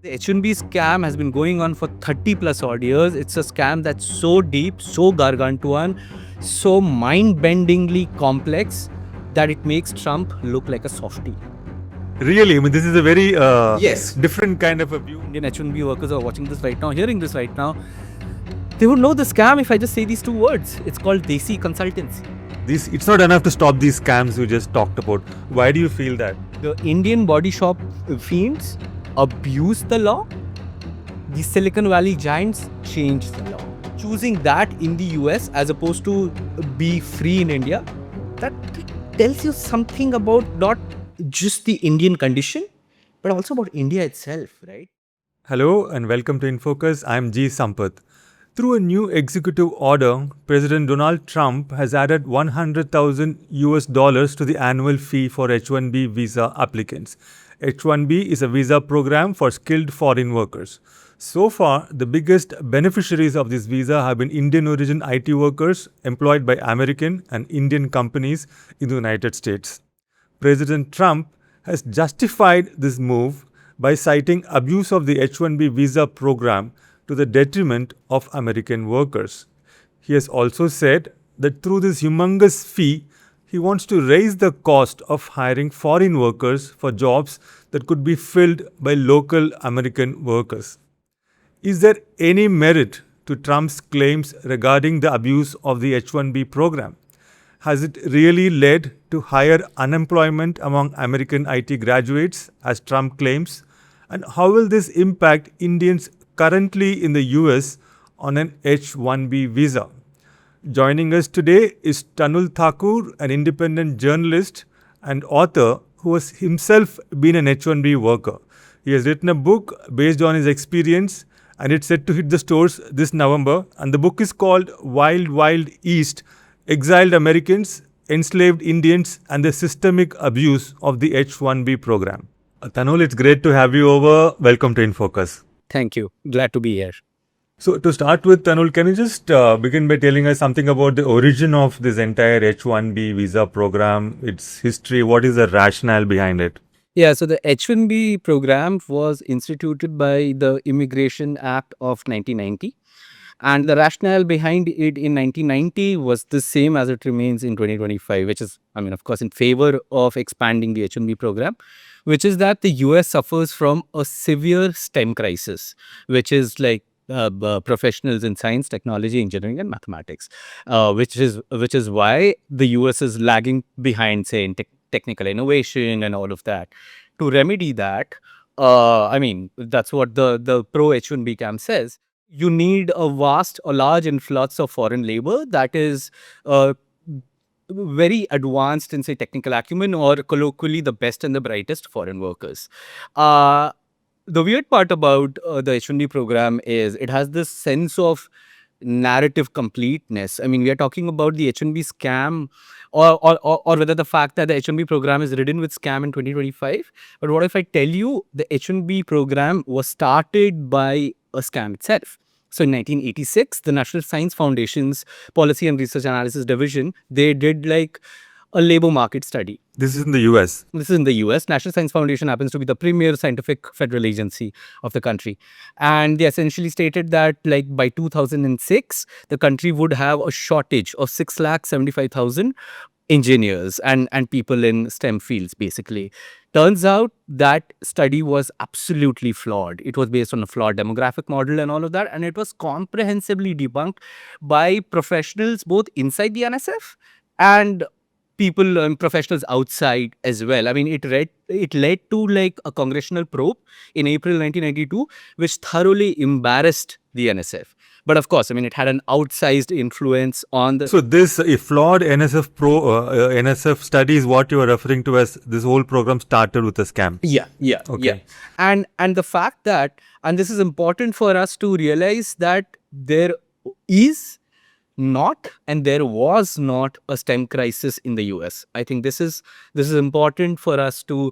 The H1-B scam has been going on for 30 plus odd years. It's a scam that's so deep, so gargantuan, so mind-bendingly complex that it makes Trump look like a softie. Really, I mean, this is a very Yes. different kind of a view. Indian H1-B workers are watching this right now, hearing this right now. They would know the scam if I just say these two words. It's called Desi consultancy. It's not enough to stop these scams you just talked about. Why do you feel that? The Indian body shop fiends abuse the law. The Silicon Valley giants change the law. Choosing that in the US as opposed to be free in India, that tells you something about not just the Indian condition, but also about India itself, right? Hello and welcome to InFocus. I'm G. Sampath. Through a new executive order, President Donald Trump has added $100,000 to the annual fee for H1-B visa applicants. H1-B is a visa program for skilled foreign workers. So far, the biggest beneficiaries of this visa have been Indian origin IT workers employed by American and Indian companies in the United States. President Trump has justified this move by citing abuse of the H1-B visa program to the detriment of American workers. He has also said that through this humongous fee, he wants to raise the cost of hiring foreign workers for jobs that could be filled by local American workers. Is there any merit to Trump's claims regarding the abuse of the H1-B program? Has it really led to higher unemployment among American IT graduates, as Trump claims? And how will this impact Indians currently in the US on an H1B visa? Joining us today is Tanul Thakur, an independent journalist and author who has himself been an H1B worker. He has written a book based on his experience and it's set to hit the stores this November. And the book is called Wild Wild East: Exiled Americans, Enslaved Indians, and the Systemic Abuse of the H1B program. Tanul, it's great to have you over. Welcome to InFocus. Thank you. Glad to be here. So, to start with, Tanul, can you just begin by telling us something about the origin of this entire H1B visa program, its history? What is the rationale behind it? Yeah, so the H1B program was instituted by the Immigration Act of 1990. And the rationale behind it in 1990 was the same as it remains in 2025, which is, of course, in favor of expanding the H1B program, which is that the US suffers from a severe STEM crisis, which is like professionals in science, technology, engineering, and mathematics, which is why the US is lagging behind, say, in technical innovation and all of that. To remedy that, that's what the pro H1B camp says. You need a large influx of foreign labor that is very advanced in, say, technical acumen, or colloquially, the best and the brightest foreign workers. The weird part about the H1B program is it has this sense of narrative completeness. I mean, we are talking about the H1B scam, or whether the fact that the H1B program is ridden with scam in 2025. But what if I tell you the H1B program was started by a scam itself? So in 1986, the National Science Foundation's Policy and Research Analysis Division, they did like a labor market study. This is in the US. This is in the US. National Science Foundation happens to be the premier scientific federal agency of the country. And they essentially stated that like by 2006, the country would have a shortage of 6,75,000 engineers and people in STEM fields, basically. Turns out that study was absolutely flawed. It was based on a flawed demographic model and all of that. And it was comprehensively debunked by professionals both inside the NSF and people and professionals outside as well. I mean, it led to like a congressional probe in April 1992, which thoroughly embarrassed the NSF. But of course, I mean, it had an outsized influence on the. So this flawed NSF study is what you are referring to as this whole program started with a scam. Yeah. Okay. And the fact that, and this is important for us to realize, that there is not and there was not a STEM crisis in the US. I think this is important for us to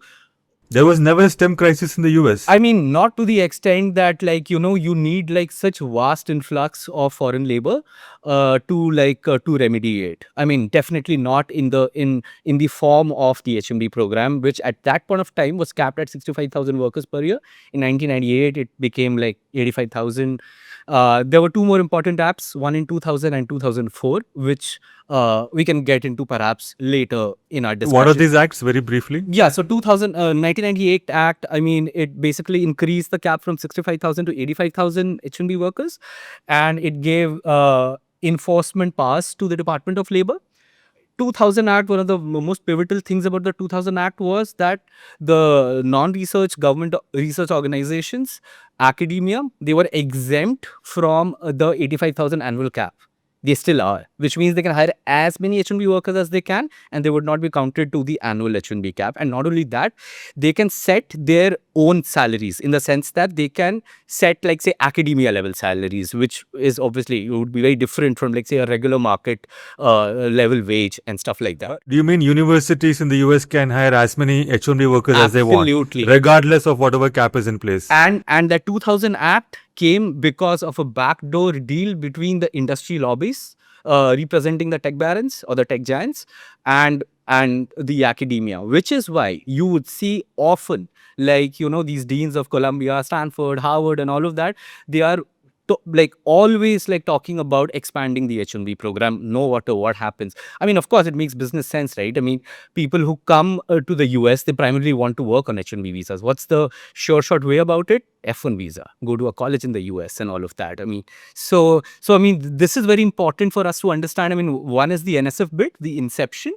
There was never a STEM crisis in the US. I mean, not to the extent that, like, you need like such vast influx of foreign labor to remediate. I mean, definitely not in the form of the H1B program, which at that point of time was capped at 65,000 workers per year. In 1998, it became like 85,000. There were two more important apps, one in 2000 and 2004, which we can get into perhaps later in our discussion. What are these acts, very briefly? Yeah, so 1998 Act, I mean, it basically increased the cap from 65,000 to 85,000 H1B workers, and it gave enforcement powers to the Department of Labor. 2000 Act, one of the most pivotal things about the 2000 Act was that the non-research government research organizations, academia, they were exempt from the 85,000 annual cap. They still are, which means they can hire as many H1B workers as they can, and they would not be counted to the annual H1B cap. And not only that, they can set their own salaries in the sense that they can set, like, say, academia level salaries, which is obviously, it would be very different from, like, say, a regular market level wage and stuff like that. Do you mean universities in the US can hire as many H1B workers as they want, Absolutely. regardless of whatever cap is in place? And that 2000 Act came because of a backdoor deal between the industry lobbies representing the tech barons or the tech giants and the academia, which is why you would see often, like, these deans of Columbia, Stanford, Harvard, and all of that, they are like always like talking about expanding the H1B program, no matter what happens. I mean, of course, it makes business sense, right? I mean, people who come to the US, they primarily want to work on H1B visas. What's the sure shot way about it? F1 visa, go to a college in the US and all of that. I mean, so I mean, this is very important for us to understand. I mean, one is the NSF bit, the inception,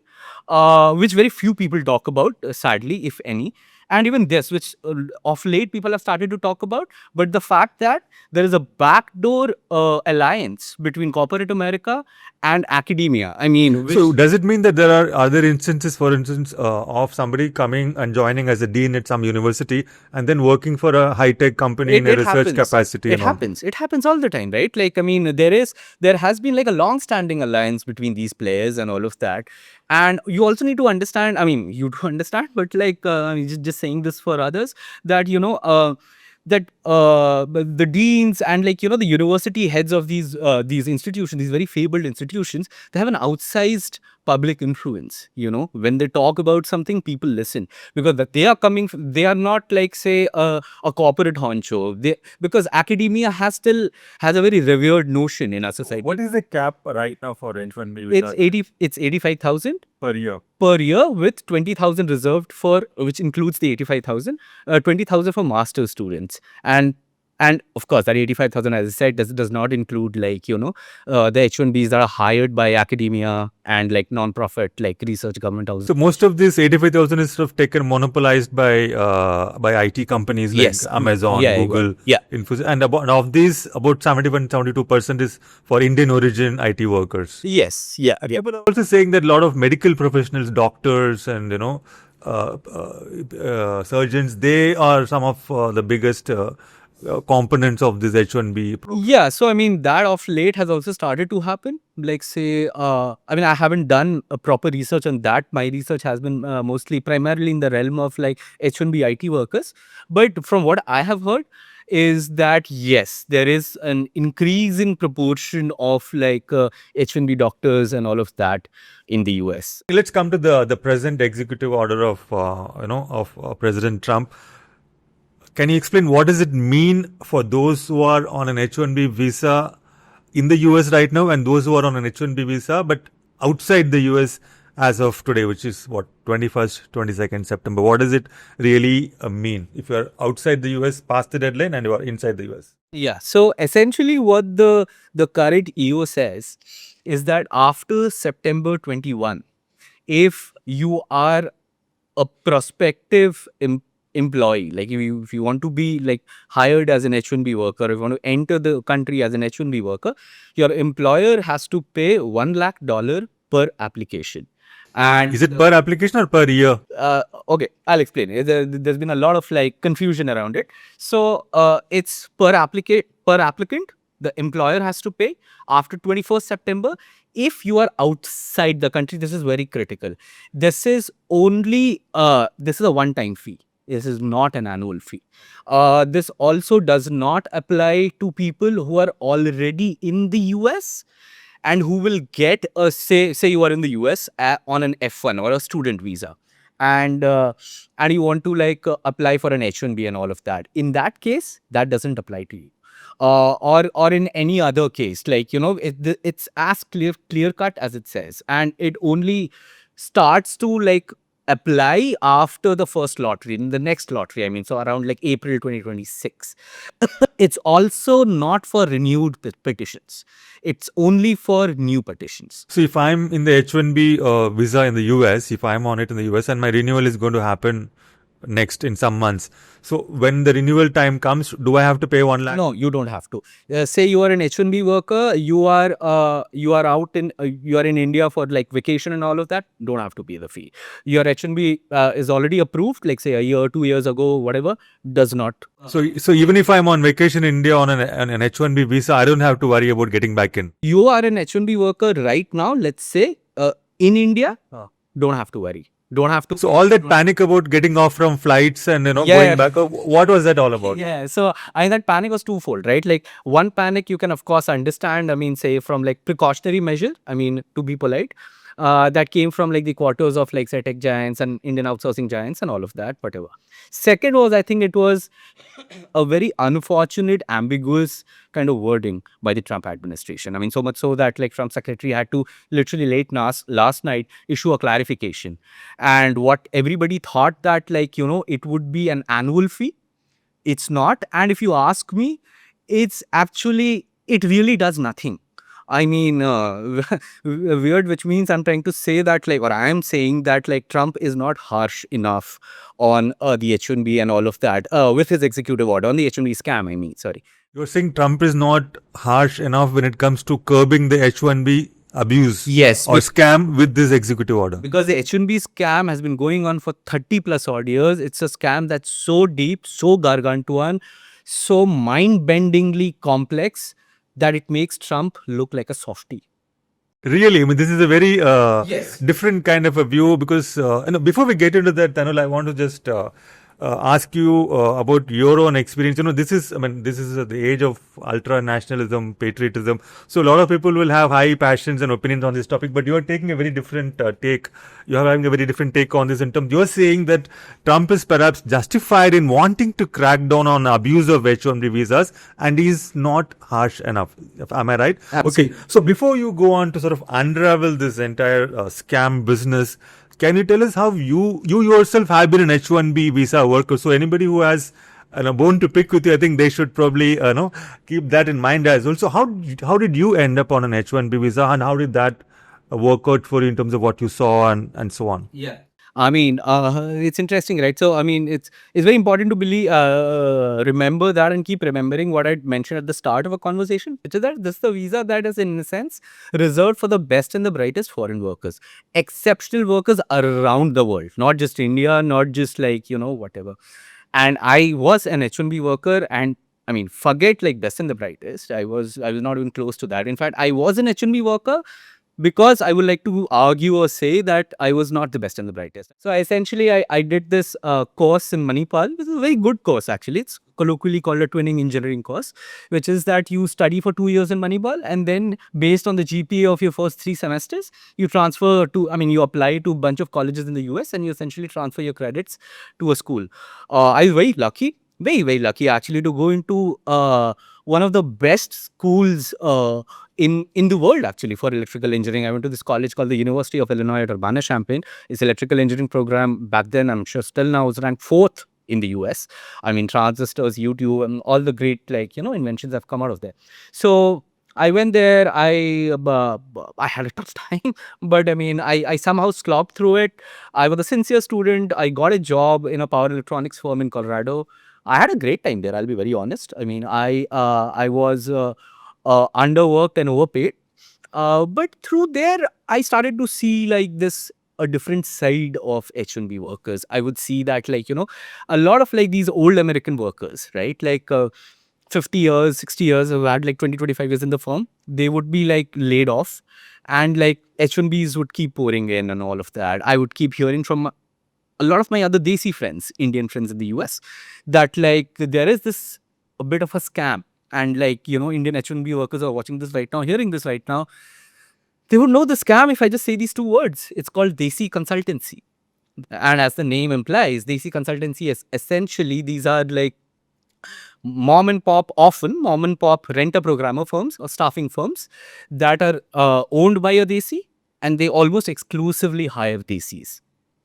which very few people talk about, sadly, if any. And even this, which of late people have started to talk about, but the fact that there is a backdoor alliance between corporate America and academia. I mean, So does it mean that there are other instances, for instance, of somebody coming and joining as a dean at some university and then working for a high-tech company in a research capacity? It happens. It happens all the time, right? Like, I mean, there has been like a long-standing alliance between these players and all of that. And you also need to understand, I mean, you do understand, but like, I'm just saying this for others, that, that the deans and, like, the university heads of these institutions, these very fabled institutions, they have an outsized public influence. When they talk about something, people listen, because that they are coming, they are not like, say, a corporate honcho. Because academia has a very revered notion in our society. What is the cap right now for H1B It's 85,000 per year? per year, with 20,000 reserved for, which includes the 85,000, 20,000 for master students. And of course, that 85,000, as I said, does not include, like, the H1Bs that are hired by academia and like non-profit, like research government houses. So most of this 85,000 is sort of taken monopolized by IT companies like Yes. Amazon, Yeah, Google, yeah. Infosys, and of these, about 72% is for Indian origin IT workers. Yes, yeah. But also saying that a lot of medical professionals, doctors, and surgeons, they are some of the biggest components of this H1B program. Yeah, so I mean, that of late has also started to happen. Like, say, I mean, I haven't done a proper research on that. My research has been mostly primarily in the realm of like H1B IT workers. But from what I have heard is that, yes, there is an increasing proportion of like H1B doctors and all of that in the US. Let's come to the present executive order of President Trump. Can you explain what does it mean for those who are on an H1B visa in the US right now and those who are on an H1B visa but outside the US as of today, which is what, 21st, 22nd September? What does it really mean if you are outside the US past the deadline and you are inside the US? Yeah, so essentially what the current EO says is that after September 21, if you are a prospective employee, like if you want to be like hired as an H1B worker, if you want to enter the country as an H1B worker, your employer has to pay $1 lakh per application. And is it per application or per year? Okay, I'll explain. There's been a lot of like confusion around it. So it's per applicant. The employer has to pay after 21st September. If you are outside the country, this is very critical. This is only this is a one-time fee. This is not an annual fee. This also does not apply to people who are already in the US and who will get a say you are in the US on an F1 or a student visa, and you want to apply for an H1-B and all of that. In that case, that doesn't apply to you. Or in any other case, it's as clear cut as it says, and it only starts to apply after the first lottery, in the next lottery. I mean, so around April 2026. It's also not for renewed petitions. It's only for new petitions. So if I'm in the H1B visa in the US, if I'm on it in the US and my renewal is going to happen next in some months. So when the renewal time comes, do I have to pay 1 lakh? No, you don't have to. Say you are an H1B worker, you are out in you are in India for vacation and all of that. Don't have to pay the fee. Your H1B is already approved, say a year, 2 years ago, whatever. Does not. So even if I'm on vacation in India on an H1B visa, I don't have to worry about getting back in. You are an H1B worker right now. Let's say in India, don't have to worry. Don't have to. So all that panic about getting off from flights and going back, what was that all about? Yeah, so that panic was twofold, right? One panic you can of course understand. I mean, say from precautionary measure. I mean, to be polite, that came from the quarters of say tech giants and Indian outsourcing giants and all of that. Whatever. Second was, I think it was a very unfortunate, ambiguous kind of wording by the Trump administration. I mean, so much so that Trump secretary had to literally last night issue a clarification. And what everybody thought that it would be an annual fee. It's not. And if you ask me, it really does nothing. I mean, weird, which means I'm trying to say that or I am saying that Trump is not harsh enough on the H1B and all of that with his executive order on the H1B scam. I mean, sorry. You're saying Trump is not harsh enough when it comes to curbing the H1B abuse, yes, or scam with this executive order? Because the H1B scam has been going on for 30 plus odd years. It's a scam that's so deep, so gargantuan, so mind-bendingly complex that it makes Trump look like a softie. Really, I mean, this is a very different kind of a view, because before we get into that, Tanul, I want to just ask you about your own experience. This is the age of ultra nationalism, patriotism. So a lot of people will have high passions and opinions on this topic, but you are taking a very different take. You are having a very different take on this in terms. You are saying that Trump is perhaps justified in wanting to crack down on abuse of H1B visas, and is not harsh enough. Am I right? Absolutely. Okay. So before you go on to sort of unravel this entire scam business, can you tell us how you yourself have been an H1B visa worker? So anybody who has a bone to pick with you, I think they should probably keep that in mind as well. So how did you end up on an H1B visa, and how did that work out for you in terms of what you saw and so on? Yeah. I mean, it's interesting, right? So, I mean, it's very important to remember that and keep remembering what I mentioned at the start of a conversation, which is that this is the visa that is, in a sense, reserved for the best and the brightest foreign workers, exceptional workers around the world, not just India, not just whatever. And I was an H1B worker, and I mean, forget best and the brightest. I was not even close to that. In fact, I was an H1B worker because I would like to argue or say that I was not the best and the brightest. So essentially, I did this course in Manipal. It's a very good course, actually. It's colloquially called a twinning engineering course, which is that you study for 2 years in Manipal, and then based on the GPA of your first 3 semesters, you you apply to a bunch of colleges in the US, and you essentially transfer your credits to a school. I was very lucky. Very, very lucky actually to go into one of the best schools in the world actually for electrical engineering. I went to this college called the University of Illinois at Urbana-Champaign. It's electrical engineering program. Back then, I'm sure still now, was ranked 4th in the US. I mean, transistors, YouTube, and all the great inventions have come out of there. So I went there. I had a tough time, but I mean, I somehow slogged through it. I was a sincere student. I got a job in a power electronics firm in Colorado. I had a great time there, I'll be very honest. I mean, I was underworked and overpaid. But through there, I started to see a different side of H1B workers. I would see that a lot of these old American workers, right? 50 years, 60 years, who had 20, 25 years in the firm, they would be laid off, and H1Bs would keep pouring in and all of that. I would keep hearing from a lot of my other Desi friends, Indian friends in the US, that like there is this a bit of a scam. And like, Indian H1-B workers are watching this right now, hearing this right now. They would know the scam if I just say these two words. It's called Desi consultancy. And as the name implies, Desi consultancy is essentially, these are like often mom and pop rent-a-programmer firms or staffing firms that are owned by a Desi, and they almost exclusively hire Desis.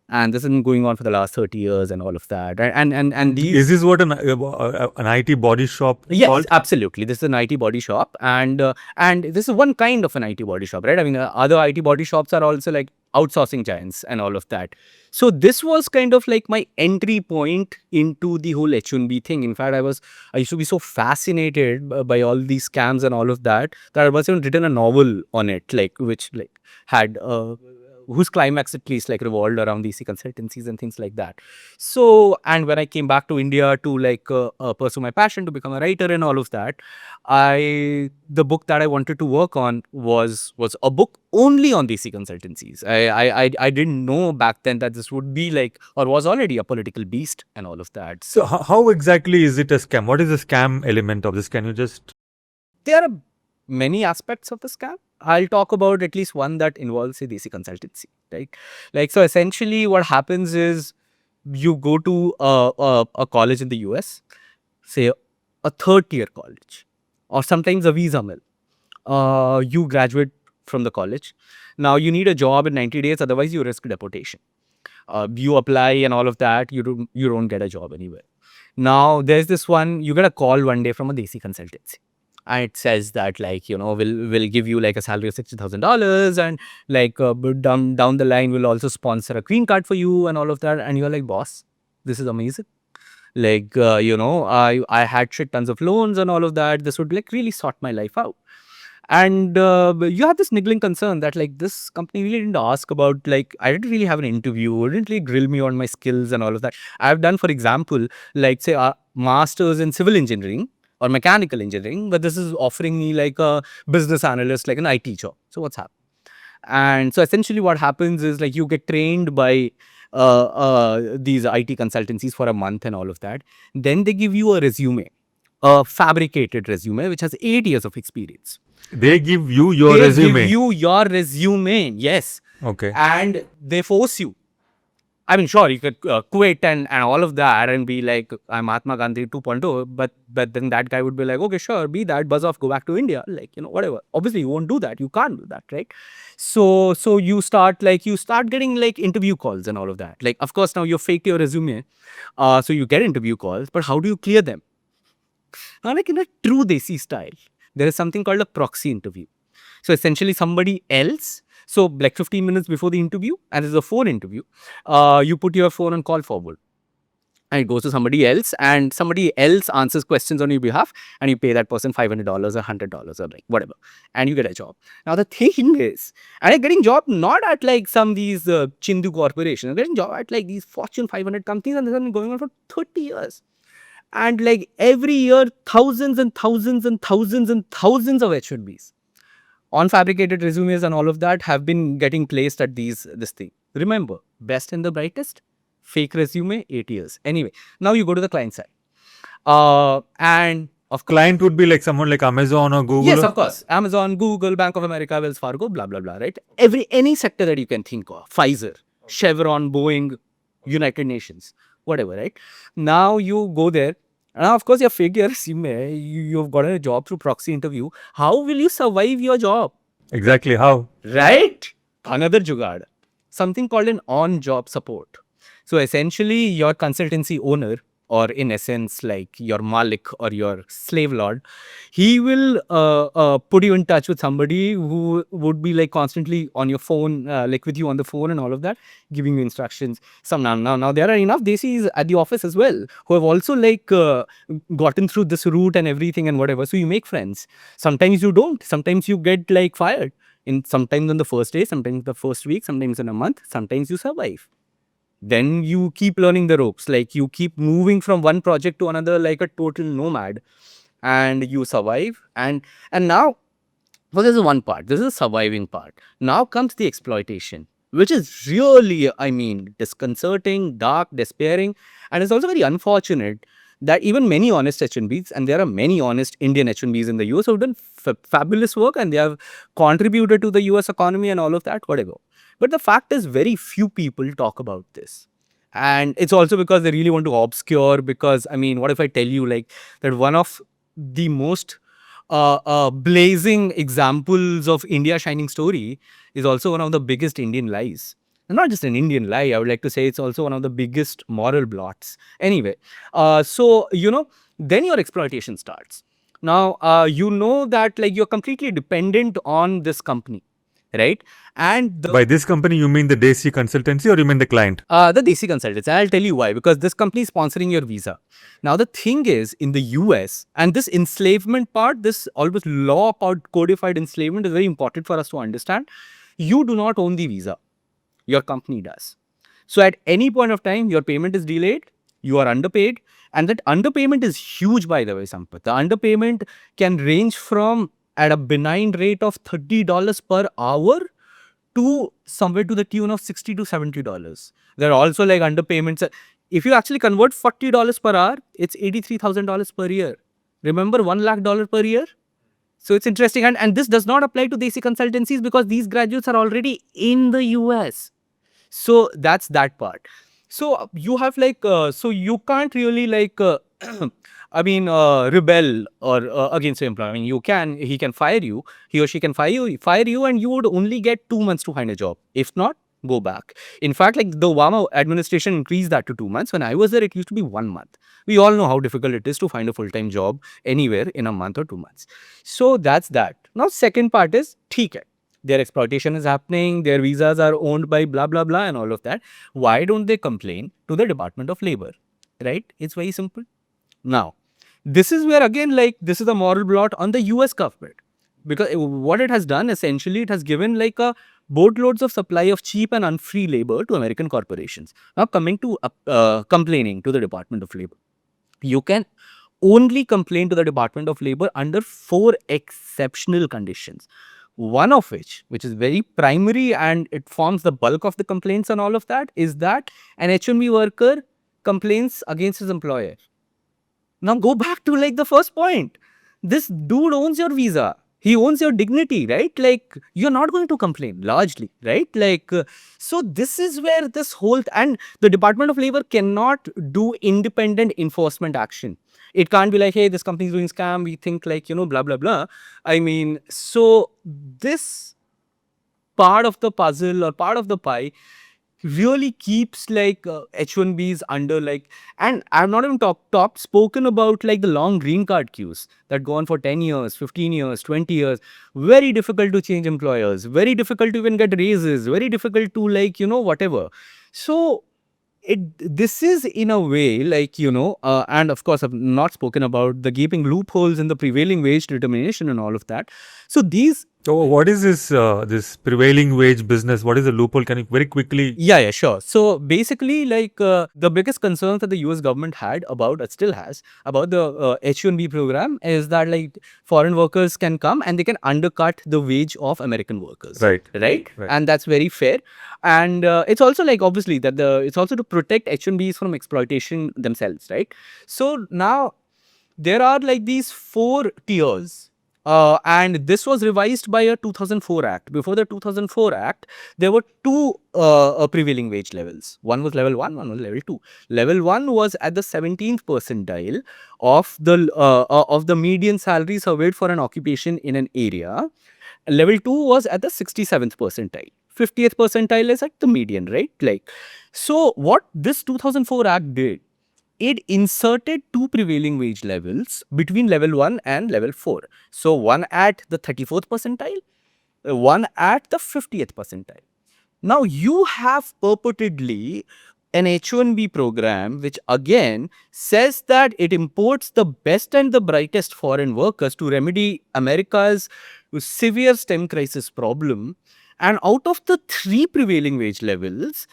And this has been going on for the last 30 years and all of that. And these... Is this what an IT body shop Yes, called? absolutely. This is an IT body shop, and this is one kind of an IT body shop, right? I mean, other IT body shops are also like outsourcing giants and all of that. So this was kind of like my entry point into the whole H1B thing. In fact, I used to be so fascinated by all these scams and all of that I was even written a novel on it, like which like had whose climax at least like revolved around these consultancies and things like that. So, and when I came back to India to like pursue my passion to become a writer and all of that, the book that I wanted to work on was a book only on DC consultancies. I didn't know back then that this would be like, or was already a political beast and all of that. So how exactly is it a scam? What is the scam element of this? Can you just... There are many aspects of the scam. I'll talk about at least one that involves a DC consultancy, right? Like, so essentially what happens is you go to a college in the US, say a third tier college, or sometimes a visa mill. You graduate from the college. Now you need a job in 90 days, otherwise you risk deportation. You apply and all of that, you don't get a job anywhere. Now there's this one, you get a call one day from a DC consultancy. And it says that like, we'll give you like a salary of $60,000, and like but down the line we'll also sponsor a green card for you and all of that. And you're like, boss, this is amazing. Like, I had shit tons of loans and all of that. This would like really sort my life out. And you have this niggling concern that like this company really didn't ask about, like, I didn't really have an interview, didn't really grill me on my skills and all of that. I've done, for example, like say a master's in civil engineering or mechanical engineering, but this is offering me like a business analyst, like an IT job. So what's happened? And so essentially what happens is like you get trained by these IT consultancies for a month and all of that. Then they give you a resume, a fabricated resume, which has 8 years of experience. They give you your They resume. give you your resume, yes. Okay. And they force you. I mean, sure, you could quit and all of that and be like, I'm Mahatma Gandhi 2.0, but then that guy would be like, okay, sure, be that, buzz off, go back to India, like, whatever. Obviously, you won't do that. You can't do that, right? So you start getting like interview calls and all of that. Like, of course, now you faked your resume, so you get interview calls, but how do you clear them? Now, like in a true Desi style, there is something called a proxy interview. So essentially somebody else, so like 15 minutes before the interview, and it's a phone interview, you put your phone on call forward. And it goes to somebody else, and somebody else answers questions on your behalf, and you pay that person $500 or $100 or like whatever, and you get a job. Now the thing is, and you're getting job not at like some these Chindu corporations, you're getting job at like these Fortune 500 companies, and this has been going on for 30 years. And like every year, thousands and thousands and thousands and thousands of H1Bs on fabricated resumes and all of that have been getting placed at this thing. Remember, best and the brightest, fake resume, 8 years. Anyway, now you go to the client side. And of course, Client would be like someone like Amazon or Google. yes, of course. Amazon, Google, Bank of America, Wells Fargo, blah, blah, blah, right? Any sector that you can think of. Pfizer, Chevron, Boeing, United Nations, whatever, right? Now you go there. Now, of course, you fake your resume. You've got a job through proxy interview. How will you survive your job? Exactly how? Right? Another jugaad. Something called an on-job support. So essentially, your consultancy owner, or in essence, like your Malik or your slave lord, he will put you in touch with somebody who would be like constantly on your phone, like with you on the phone and all of that, giving you instructions. Now there are enough Desis at the office as well who have also like gotten through this route and everything and whatever. So you make friends. Sometimes you don't. Sometimes you get like fired. Sometimes on the first day, sometimes the first week, sometimes in a month, sometimes you survive. Then you keep learning the ropes, like you keep moving from one project to another like a total nomad, and you survive. And now, well, this is one part. This is the surviving part. Now comes the exploitation, which is really, I mean, disconcerting, dark, despairing, and it's also very unfortunate that even many honest H1Bs, and there are many honest Indian H1Bs in the US who have done fabulous work and they have contributed to the US economy and all of that, whatever. But the fact is, very few people talk about this. And it's also because they really want to obscure. Because, I mean, what if I tell you like that one of the most blazing examples of India shining story is also one of the biggest Indian lies. And not just an Indian lie, I would like to say it's also one of the biggest moral blots. Anyway, then your exploitation starts. Now, you know that like you're completely dependent on this company, right? And By this company, you mean the Desi consultancy or you mean the client? the Desi consultants. I'll tell you why. Because this company is sponsoring your visa. Now, the thing is, in the US, and this enslavement part, this almost law about codified enslavement is very important for us to understand. You do not own the visa. Your company does. So, at any point of time, your payment is delayed, you are underpaid, and that underpayment is huge, by the way, Sampath. The underpayment can range from at a benign rate of $30 per hour to somewhere to the tune of $60 to $70. There are also like underpayments. If you actually convert $40 per hour, it's $83,000 per year. Remember, $1 lakh per year? So it's interesting. And this does not apply to Desi consultancies because these graduates are already in the US. So that's that part. So you have like, so you can't really like, rebel or against the employer. I mean, he can fire you, he or she can fire you, and you would only get 2 months to find a job. If not, go back. In fact, like the Obama administration increased that to 2 months. When I was there, it used to be 1 month. We all know how difficult it is to find a full-time job anywhere in a month or 2 months. So that's that. Now, second part is, theek hai, their exploitation is happening, their visas are owned by blah, blah, blah, and all of that. Why don't they complain to the Department of Labor? Right? It's very simple. Now, this is where again, like, this is a moral blot on the US government. Because what it has done, essentially, it has given like a boatloads of supply of cheap and unfree labor to American corporations. Now, coming to complaining to the Department of Labor. You can only complain to the Department of Labor under 4 exceptional conditions. One of which is very primary and it forms the bulk of the complaints and all of that, is that an H1B worker complains against his employer. Now go back to like the first point. This dude owns your visa. He owns your dignity, right? Like, you're not going to complain largely, right? Like, so this is where this whole, and the Department of Labor cannot do independent enforcement action. It can't be like, hey, this company is doing scam. We think like, blah, blah, blah. I mean, so this part of the puzzle or part of the pie really keeps like H1Bs under like, and I've not even spoken about like the long green card queues that go on for 10 years, 15 years, 20 years. Very difficult to change employers, very difficult to even get raises, very difficult to like, whatever. So this is in a way like, and of course I've not spoken about the gaping loopholes in the prevailing wage determination and all of that. So these, So what is this prevailing wage business? What is the loophole? Can you very quickly? yeah, sure. So basically, like the biggest concern that the US government had about, still has, about the H1B program is that like foreign workers can come and they can undercut the wage of American workers. Right. Right. And that's very fair. And it's also like, obviously, that it's also to protect H1Bs from exploitation themselves. Right. So now there are like these 4 tiers. And this was revised by a 2004 Act. Before the 2004 Act, there were 2 prevailing wage levels. One was level 1, one was level 2. Level 1 was at the 17th percentile of the median salary surveyed for an occupation in an area. Level 2 was at the 67th percentile. 50th percentile is at the median, right? Like, so what this 2004 Act did, it inserted 2 prevailing wage levels between level 1 and level 4. So one at the 34th percentile, one at the 50th percentile. Now you have purportedly an H1B program which again says that it imports the best and the brightest foreign workers to remedy America's severe STEM crisis problem. And out of the 3 prevailing wage levels,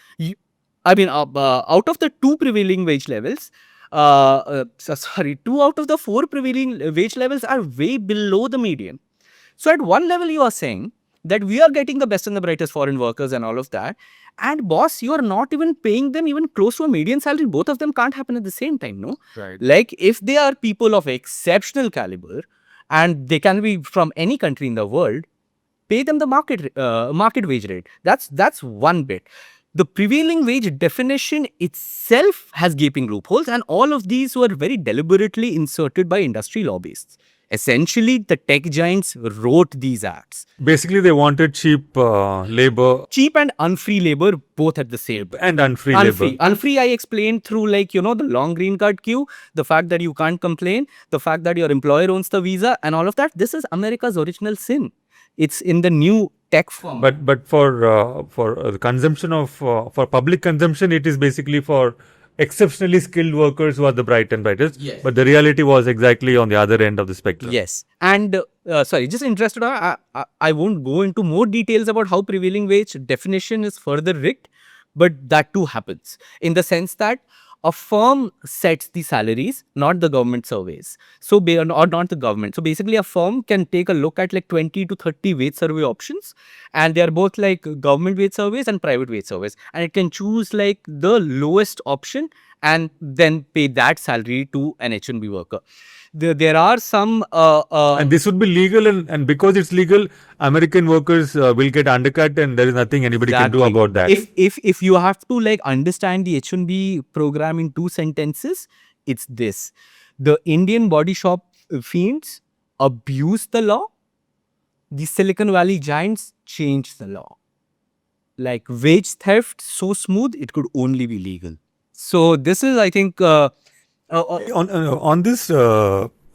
out of the 2 prevailing wage levels, 2 out of the 4 prevailing wage levels are way below the median. So at one level, you are saying that we are getting the best and the brightest foreign workers and all of that. And boss, you are not even paying them even close to a median salary. Both of them can't happen at the same time, no? Right. Like if they are people of exceptional caliber and they can be from any country in the world, pay them the market wage rate. That's one bit. The prevailing wage definition itself has gaping loopholes, and all of these were very deliberately inserted by industry lobbyists. Essentially, the tech giants wrote these acts. Basically, they wanted cheap labor Cheap and unfree labor both at the same time. and unfree labor. Unfree, I explained through the long green card queue, the fact that you can't complain, the fact that your employer owns the visa and all of that. This is America's original sin. It's in the new tech form. But for the consumption of for public consumption, it is basically for exceptionally skilled workers who are the bright and brightest. Yes. But the reality was exactly on the other end of the spectrum. Yes. And sorry, just interested, I won't go into more details about how prevailing wage definition is further rigged, but that too happens in the sense that a firm sets the salaries, not the government surveys. So, or not the government. So, basically, a firm can take a look at 20 to 30 wage survey options, and they are both government wage surveys and private wage surveys. And it can choose the lowest option and then pay that salary to an H1-B worker. There are some And this would be legal, and because it's legal, American workers will get undercut, and there is nothing anybody can do about that. If you have to understand the H1-B program in 2 sentences, it's this: the Indian body shop fiends abuse the law, the Silicon Valley giants change the law. Like wage theft, so smooth it could only be legal. So this is, I think. On this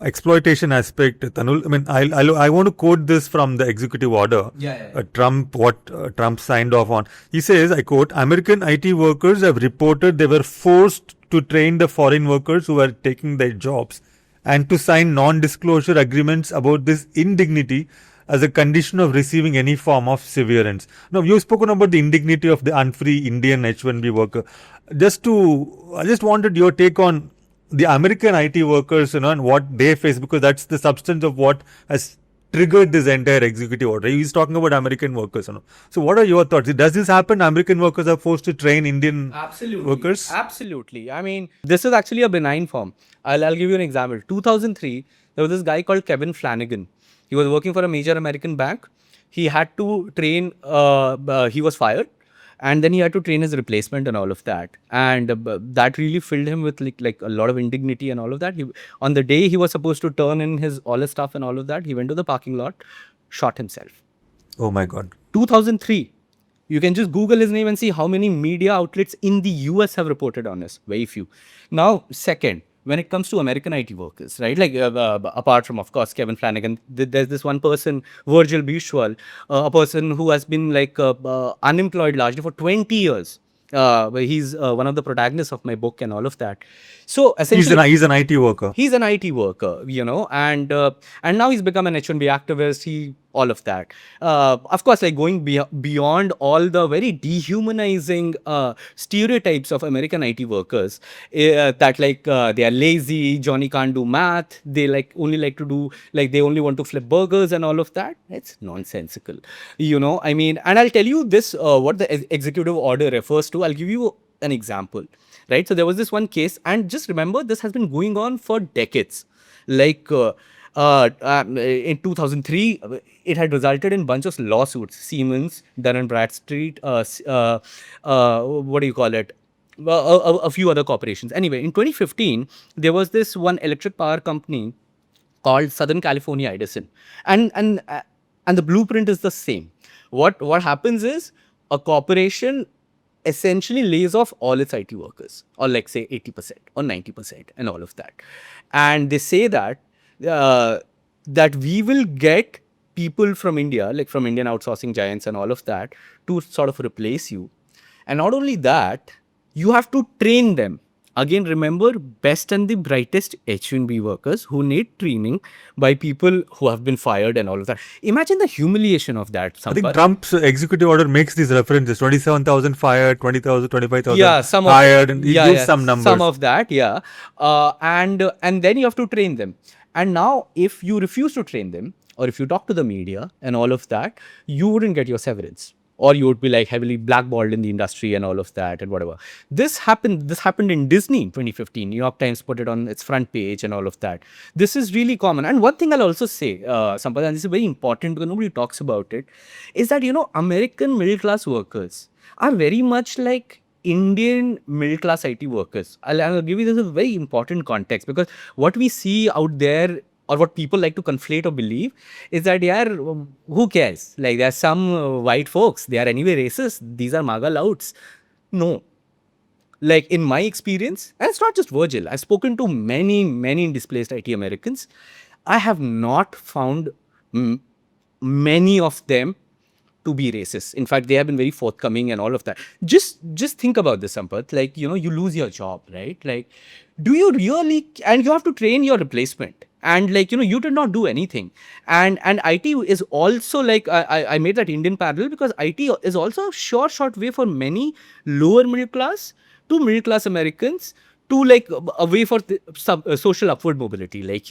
exploitation aspect, Tanul, I mean, I want to quote this from the executive order. Trump signed off on. He says, I quote, American IT workers have reported they were forced to train the foreign workers who were taking their jobs and to sign non-disclosure agreements about this indignity as a condition of receiving any form of severance. Now, you've spoken about the indignity of the unfree Indian H1B worker. I just wanted your take on the American IT workers, and what they face, because that's the substance of what has triggered this entire executive order. He's talking about American workers. So what are your thoughts? Does this happen? American workers are forced to train Indian workers? Absolutely. I mean, this is actually a benign form. I'll give you an example. 2003, there was this guy called Kevin Flanagan. He was working for a major American bank. He had to train, he was fired. And then he had to train his replacement and all of that. And that really filled him with like a lot of indignity and all of that. On the day he was supposed to turn in all his stuff and all of that, he went to the parking lot, shot himself. Oh my God. 2003. You can just Google his name and see how many media outlets in the US have reported on this. Very few. Now, second, when it comes to American IT workers, right? Apart from, of course, Kevin Flanagan, there's this one person, Virgil Bushwell, a person who has been unemployed largely for 20 years. He's one of the protagonists of my book and all of that. So essentially, he's an IT worker. He's an IT worker, and now he's become an H1-B activist. All of that. Of course, going beyond all the very dehumanizing stereotypes of American IT workers, that they are lazy, Johnny can't do math, they only like to do they only want to flip burgers and all of that. It's nonsensical, I mean, and I'll tell you this, what the executive order refers to. I'll give you an example, right? So there was this one case, and just remember, this has been going on for decades. In 2003, it had resulted in a bunch of lawsuits. Siemens, Dun & Bradstreet, what do you call it? A few other corporations. Anyway, in 2015, there was this one electric power company called Southern California Edison, and the blueprint is the same. What happens is a corporation essentially lays off all its IT workers, or say 80% or 90% and all of that, and they say that we will get people from India, from Indian outsourcing giants and all of that, to sort of replace you. And not only that, you have to train them. Again, remember, best and the brightest H1-B workers who need training by people who have been fired and all of that. Imagine the humiliation of that. I think Trump's executive order makes these references: 27,000 fired, 20,000, 25,000 hired, and he gives some numbers. Some of that, yeah. And then you have to train them. And now, if you refuse to train them, or if you talk to the media and all of that, you wouldn't get your severance, or you would be like heavily blackballed in the industry and all of that and whatever. This happened in Disney in 2015. New York Times put it on its front page and all of that. This is really common. And one thing I'll also say, Sampath, and this is very important because nobody talks about it, is that, American middle class workers are very much like Indian middle class IT workers. I'll give you this a very important context, because what we see out there, or what people like to conflate or believe, is that, yeah, who cares? Like, there are some white folks, they are anyway racist. These are MAGA louts. No. Like, in my experience, and it's not just Virgil, I've spoken to many, many displaced IT Americans. I have not found many of them to be racist. In fact, they have been very forthcoming and all of that. Just think about this, Sampath. Like, you lose your job, right? Like, do you really, and you have to train your replacement. And like, you did not do anything. And IT is also like, I made that Indian parallel because IT is also a short way for many lower middle class to middle class Americans to like a way for social upward mobility, like,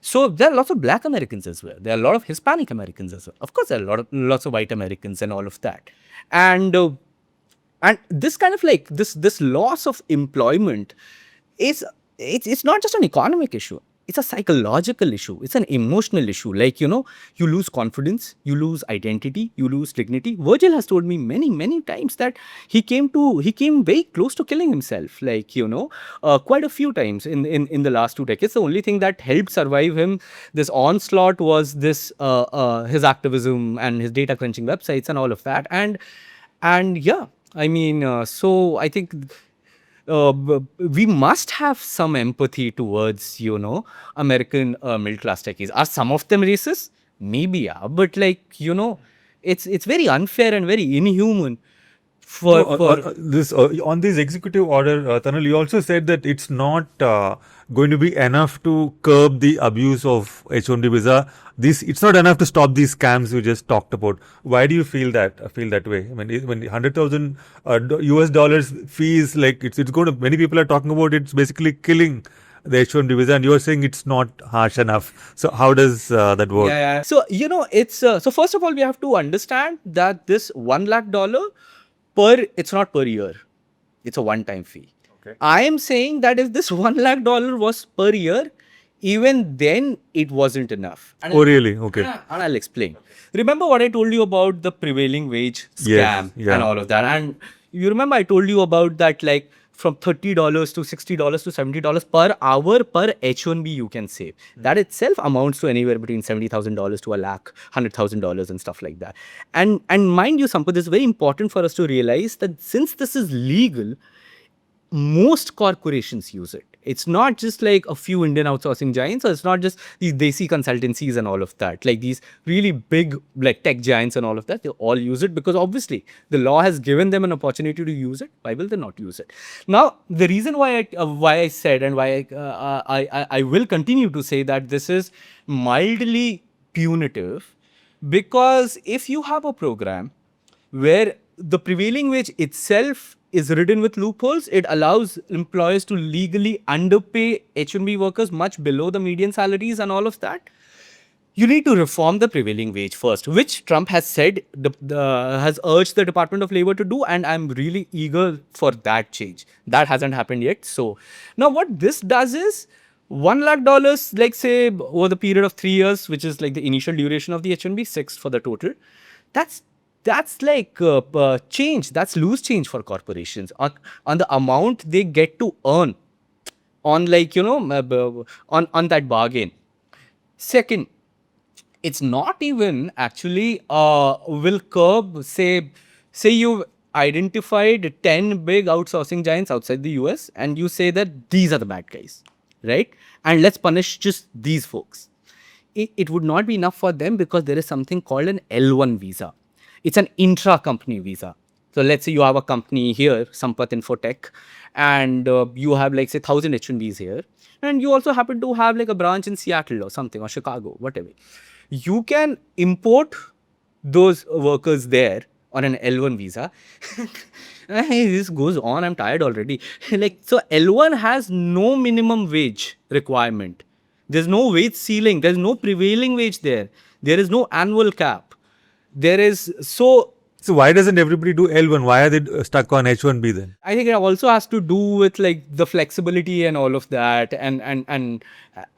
So there are lots of black Americans as well. There are a lot of Hispanic Americans as well. Of course, there are lots of white Americans and all of that. And this kind of like this loss of employment is, it's not just an economic issue. It's a psychological issue. It's an emotional issue. Like, you lose confidence, you lose identity, you lose dignity. Virgil has told me many, many times that he came very close to killing himself. Like, quite a few times in the last 2 decades. The only thing that helped survive him, this onslaught, was this his activism and his data crunching websites and all of that. And yeah, I mean, so I think we must have some empathy towards, American middle class techies. Are some of them racist? Maybe, yeah. But like, it's very unfair and very inhuman This on this executive order, Tanul, you also said that it's not going to be enough to curb the abuse of H1B visa. It's not enough to stop these scams you just talked about. Why do you feel that way? I mean, when 100,000 US dollars fees, like it's going to, many people are talking about it's basically killing the H1B visa, and you are saying it's not harsh enough. So how does that work? Yeah. So, it's so first of all, we have to understand that this $1 lakh it's not per year. It's a one-time fee. Okay. I am saying that if this $1 lakh was per year, even then it wasn't enough. Oh, really? Okay. And I'll explain. Remember what I told you about the prevailing wage scam and all of that? And you remember I told you about that, like, from $30 to $60 to $70 per hour per H1B you can save. That itself amounts to anywhere between $70,000 to $100,000 and stuff like that. And mind you, Sampath, it's very important for us to realize that since this is legal, most corporations use it. It's not just like a few Indian outsourcing giants, or it's not just these desi consultancies and all of that. Like these really big like tech giants and all of that, they all use it because obviously the law has given them an opportunity to use it. Why will they not use it? Now, the reason why I said and why I will continue to say that this is mildly punitive, because if you have a program where the prevailing wage itself is ridden with loopholes, it allows employers to legally underpay H1B workers much below the median salaries and all of that. You need to reform the prevailing wage first, which Trump has said, has urged the Department of Labor to do, and I'm really eager for that change. That hasn't happened yet. So now what this does is, $1 lakh, like say over the period of 3 years, which is like the initial duration of the H1B, 6 for the total. That's like change. That's loose change for corporations on the amount they get to earn on, like, on that bargain. Second, it's not even actually will curb, say you've identified 10 big outsourcing giants outside the US and you say that these are the bad guys, right? And let's punish just these folks. It would not be enough for them, because there is something called an L1 visa. It's an intra-company visa. So let's say you have a company here, Sampath Infotech, and you have like say 1,000 H1Bs here, and you also happen to have like a branch in Seattle or something, or Chicago, whatever. You can import those workers there on an L1 visa. Hey, this goes on. I'm tired already. Like, so L1 has no minimum wage requirement. There's no wage ceiling. There's no prevailing wage there. There is no annual cap. There is so. So why doesn't everybody do L1? Why are they stuck on H1B then? I think it also has to do with like the flexibility and all of that, and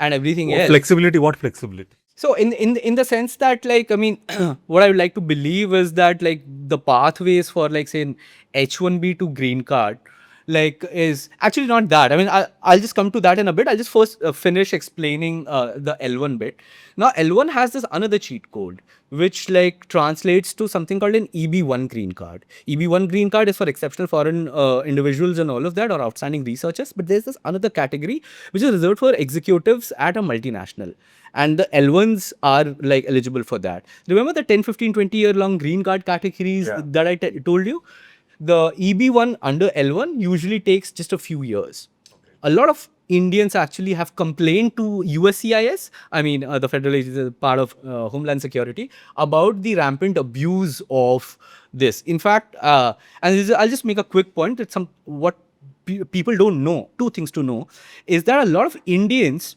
everything else. Flexibility? What flexibility? So in the sense that like I mean, what I would like to believe is that like the pathways for like say an H1B to green card like is actually not that. I mean, I'll just come to that in a bit. I'll just first finish explaining the L1 bit. Now L1 has this another cheat code which like translates to something called an EB1 green card. EB1 green card is for exceptional foreign individuals and all of that, or outstanding researchers. But there's this another category which is reserved for executives at a multinational. And the L1s are like eligible for that. Remember the 10, 15, 20-year long green card categories that I told you? The EB1 under L1 usually takes just a few years. A lot of Indians actually have complained to USCIS, I mean, the federal agency is part of Homeland Security, about the rampant abuse of this. In fact, and I'll just make a quick point that what people don't know, two things to know, is that a lot of Indians,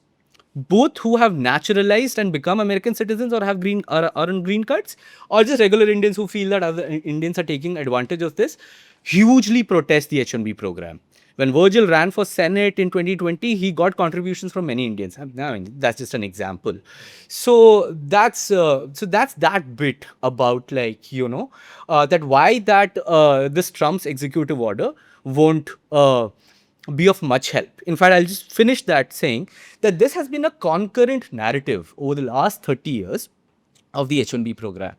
both who have naturalized and become American citizens or have are on green cards, or just regular Indians who feel that other Indians are taking advantage of this, hugely protest the H1B program. When Virgil ran for Senate in 2020, he got contributions from many Indians. I mean, that's just an example. So that's that bit about like that why that this Trump's executive order won't be of much help. In fact, I'll just finish that saying that this has been a concurrent narrative over the last 30 years of the H1B program.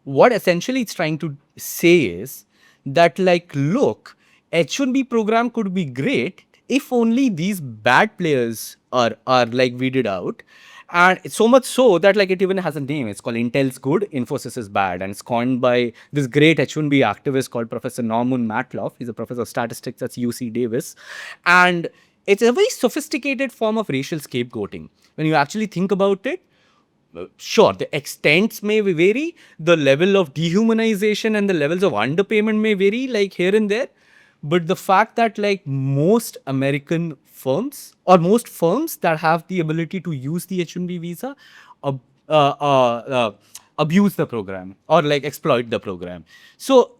What essentially it's trying to say is that like, look, H1B program could be great if only these bad players are like weeded out. And so much so that like it even has a name. It's called Intel's good, Infosys is bad. And it's coined by this great H1B activist called Professor Norman Matloff. He's a professor of statistics at UC Davis. And it's a very sophisticated form of racial scapegoating. When you actually think about it, sure, the extents may vary, the level of dehumanization and the levels of underpayment may vary like here and there. But the fact that like most American firms or most firms that have the ability to use the H1B visa abuse the program or like exploit the program. So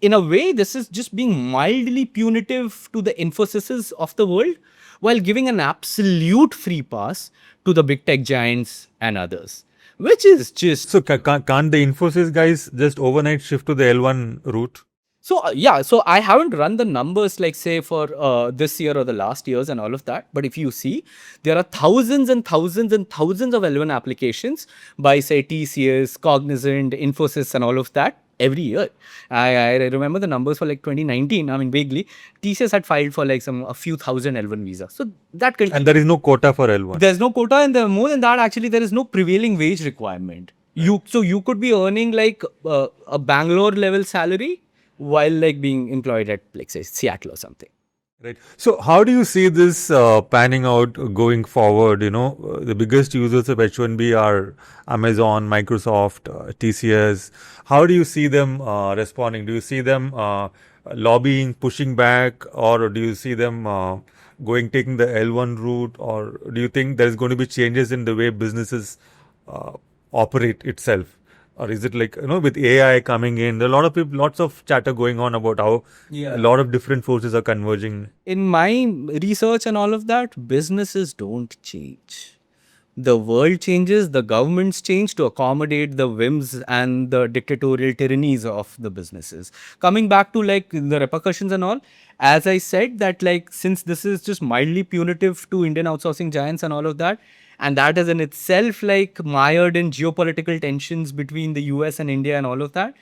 in a way, this is just being mildly punitive to the Infosys of the world while giving an absolute free pass to the big tech giants and others, which is just... So can't the Infosys guys just overnight shift to the L1 route? So yeah, so I haven't run the numbers like say for this year or the last years and all of that. But if you see, there are thousands and thousands and thousands of L1 applications by say TCS, Cognizant, Infosys and all of that every year. I remember the numbers for like 2019. I mean, vaguely, TCS had filed for like a few thousand L1 visas. So that and there is no quota for L1. There's no quota, and more than that, actually, there is no prevailing wage requirement. So you could be earning like a Bangalore level salary while like being employed at like say Seattle or something. Right. So how do you see this panning out going forward? The biggest users of H1B are Amazon, Microsoft, TCS. How do you see them responding? Do you see them lobbying, pushing back, or do you see them taking the L1 route, or do you think there is going to be changes in the way businesses operate itself? Or is it like, with AI coming in, there are lots of chatter going on about how a lot of different forces are converging. In my research and all of that, businesses don't change. The world changes, the governments change to accommodate the whims and the dictatorial tyrannies of the businesses. Coming back to like the repercussions and all, as I said that like since this is just mildly punitive to Indian outsourcing giants and all of that, and that is in itself like mired in geopolitical tensions between the US and India and all of that,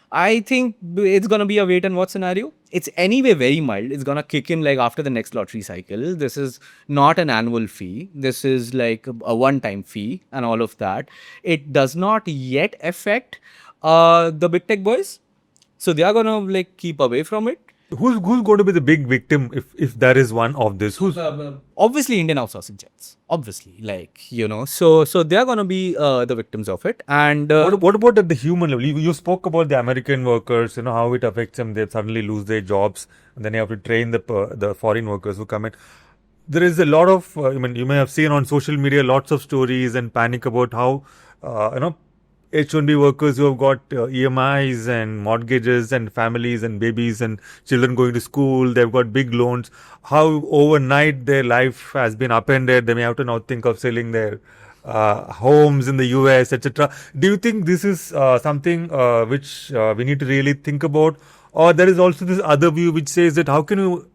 I think it's going to be a wait and watch scenario. It's anyway very mild. It's going to kick in like after the next lottery cycle. This is not an annual fee. This is like a one-time fee and all of that. It does not yet affect the big tech boys. So they are going to like keep away from it. Who's going to be the big victim if there is one of this? Who's obviously Indian outsourcing giants. Obviously, like so they are going to be the victims of it. And what about at the human level? You spoke about the American workers. How it affects them. They suddenly lose their jobs, and then you have to train the foreign workers who come in. There is a lot of, you may have seen on social media lots of stories and panic about how, H1B workers who have got EMIs and mortgages and families and babies and children going to school, they've got big loans, how overnight their life has been upended. They may have to now think of selling their homes in the US, etc. Do you think this is something which we need to really think about? Or there is also this other view which says that how can you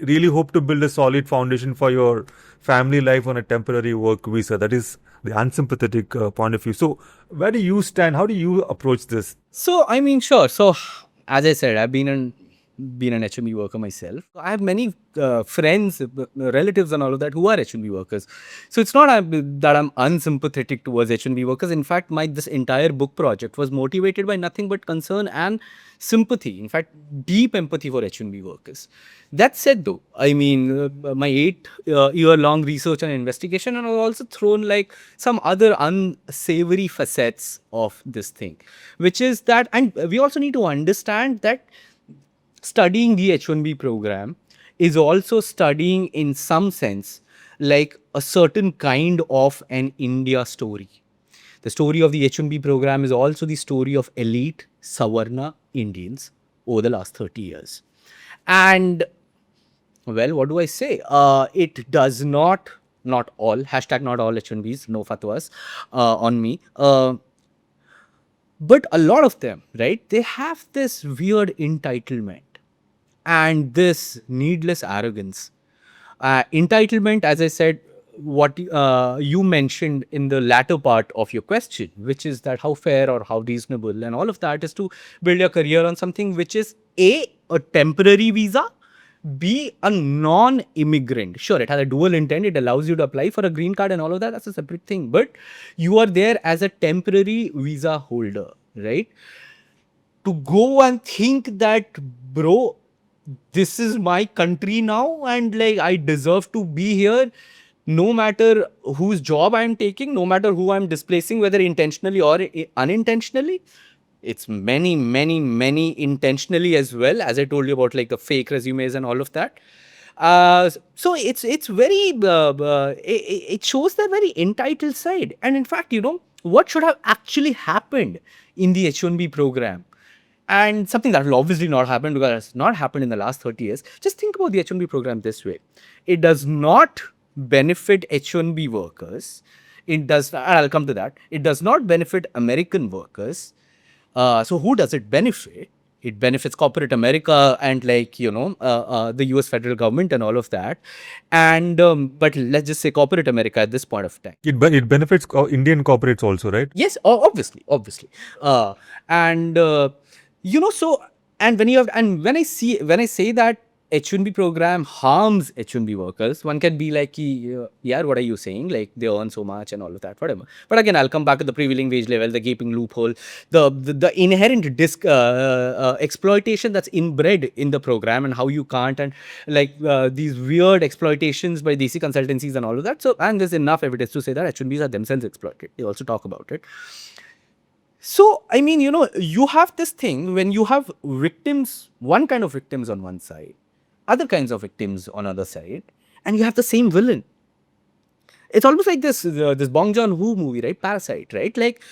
really hope to build a solid foundation for your family life on a temporary work visa? That is the unsympathetic point of view. So, where do you stand? How do you approach this? So, I mean, sure. So, as I said, I've been an H1B worker myself. I have many friends, relatives, and all of that who are H1B workers. So it's not that I'm unsympathetic towards H1B workers. In fact, this entire book project was motivated by nothing but concern and sympathy. In fact, deep empathy for H1B workers. That said, though, I mean, my 8-year-long research and investigation, and I've also thrown like some other unsavory facets of this thing, which is that, and we also need to understand that studying the H1B program is also studying, in some sense, like a certain kind of an India story. The story of the H1B program is also the story of elite Savarna Indians over the last 30 years. And, well, what do I say? It does not all, hashtag not all H1Bs, no fatwas on me. But a lot of them, right, they have this weird entitlement and this needless arrogance. Entitlement, as I said, what you mentioned in the latter part of your question, which is that how fair or how reasonable and all of that is to build your career on something which is a temporary visa, B, a non-immigrant. Sure, it has a dual intent. It allows you to apply for a green card and all of that. That's a separate thing. But you are there as a temporary visa holder, right? To go and think that, bro, this is my country now and like I deserve to be here no matter whose job I'm taking, no matter who I'm displacing, whether intentionally or unintentionally. It's many intentionally as well, as I told you about like the fake resumes and all of that. So it's very, it shows that very entitled side. And in fact, what should have actually happened in the H1B program? And something that will obviously not happen because it's not happened in the last 30 years. Just think about the H1B program this way. It does not benefit H1B workers. It does, and I'll come to that. It does not benefit American workers. So who does it benefit? It benefits corporate America and like, the US federal government and all of that. And, but let's just say corporate America at this point of time. It benefits Indian corporates also, right? Yes, obviously. So, and when I say that H1B program harms H1B workers, one can be like, yeah, what are you saying? Like they earn so much and all of that, whatever. But again, I'll come back to the prevailing wage level, the gaping loophole, the inherent exploitation that's inbred in the program and how you can't, and like these weird exploitations by DC consultancies and all of that. So, and there's enough evidence to say that H1Bs are themselves exploited. They also talk about it. So, I mean, you have this thing when you have victims, one kind of victims on one side, other kinds of victims on other side, and you have the same villain. It's almost like this Bong Joon-ho movie, right? Parasite, right? Like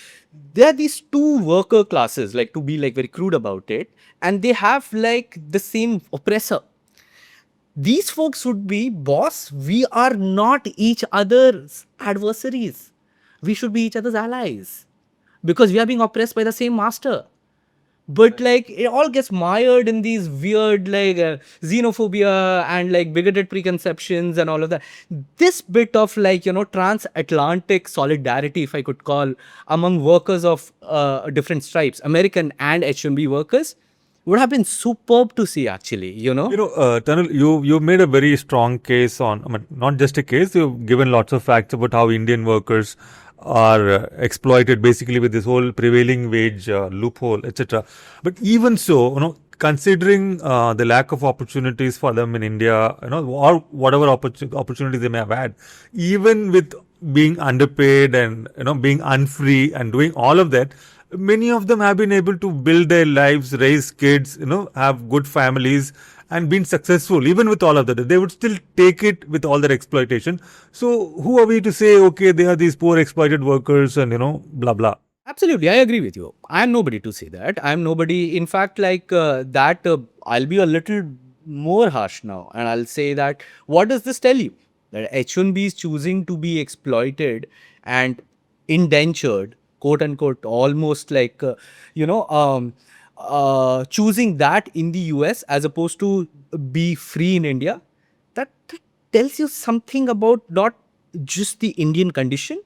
there are these two worker classes, like to be like very crude about it, and they have like the same oppressor. These folks would be, boss, we are not each other's adversaries. We should be each other's allies. Because we are being oppressed by the same master. But like it all gets mired in these weird like xenophobia and like bigoted preconceptions and all of that. This bit of like, transatlantic solidarity, if I could call, among workers of different stripes, American and H1B workers, would have been superb to see actually, Tanul, you made a very strong case on, not just a case, you've given lots of facts about how Indian workers are exploited basically with this whole prevailing wage loophole, etc. But even so, considering the lack of opportunities for them in India, or whatever opportunities they may have had, even with being underpaid and being unfree and doing all of that, many of them have been able to build their lives, raise kids, have good families, and been successful even with all of that. They would still take it with all their exploitation. So who are we to say, okay, they are these poor exploited workers and, blah, blah. Absolutely, I agree with you. I am nobody to say that. I am nobody. In fact, I'll be a little more harsh now, and I'll say that what does this tell you? That H1B is choosing to be exploited and indentured, quote unquote, almost like choosing that in the US as opposed to be free in India. That tells you something about not just the Indian condition,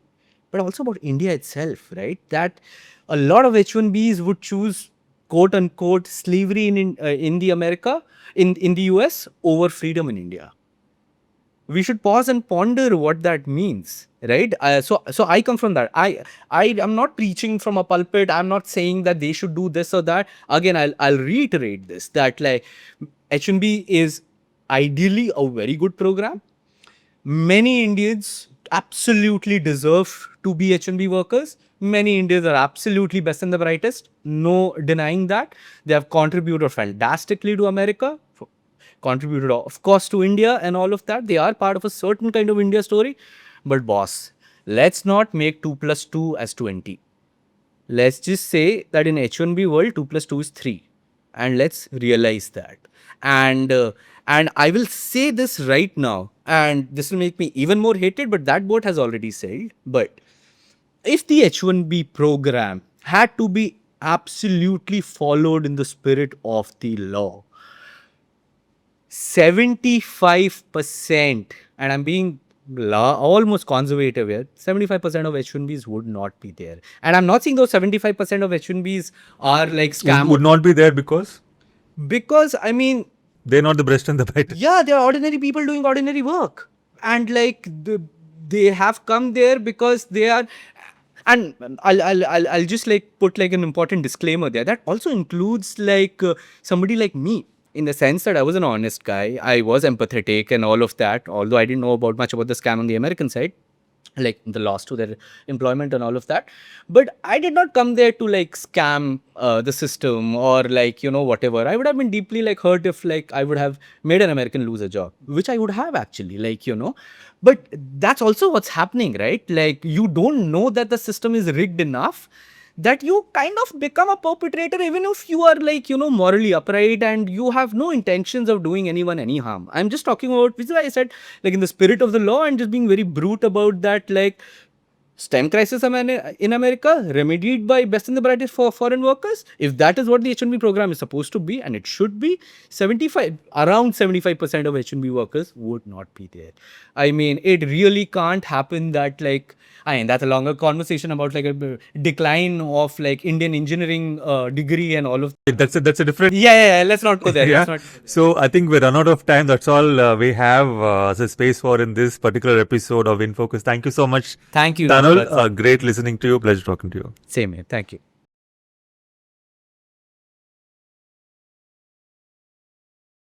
but also about India itself, right? That a lot of H1Bs would choose quote unquote slavery in the America, in the US over freedom in India. We should pause and ponder what that means, right? So I come from that. I am not preaching from a pulpit. I'm not saying that they should do this or that. Again, I'll reiterate this, that like H1B is ideally a very good program. Many Indians absolutely deserve to be H1B workers. Many Indians are absolutely best and the brightest. No denying that. They have contributed fantastically to America, contributed, of course, to India and all of that. They are part of a certain kind of India story. But boss, let's not make 2 plus 2 as 20. Let's just say that in H1B world, 2 plus 2 is 3. And let's realize that. And I will say this right now, and this will make me even more hated, but that boat has already sailed. But if the H1B program had to be absolutely followed in the spirit of the law, 75%, and I'm being almost conservative here, 75% of H1Bs would not be there. And I'm not saying those 75% of H1Bs are like scam. Would not be there because I mean, they're not the breast and the brightest. yeah, they are ordinary people doing ordinary work. And like they have come there because they are. And I'll just like put like an important disclaimer there. That also includes like somebody like me, in the sense that I was an honest guy. I was empathetic and all of that, although I didn't know much about the scam on the American side, like the loss to their employment and all of that. But I did not come there to like scam the system or like, whatever. I would have been deeply like hurt if like I would have made an American lose a job, which I would have actually, like, but that's also what's happening, right? Like you don't know that the system is rigged enough that you kind of become a perpetrator, even if you are like, morally upright and you have no intentions of doing anyone any harm. I'm just talking about, which is why I said, like, in the spirit of the law and just being very brute about that, like, STEM crisis in America remedied by best and the brightest for foreign workers. If that is what the H1B program is supposed to be, and it should be, around 75% of H1B workers would not be there. I mean, it really can't happen that like, I mean, that's a longer conversation about like a decline of like Indian engineering degree and all of that. That's a different. Yeah. Let's not go there. Yeah. So I think we run out of time. That's all we have as a space for in this particular episode of InFocus. Thank you so much. Thank you. Tanul, great listening to you. Pleasure talking to you. Same here. Thank you.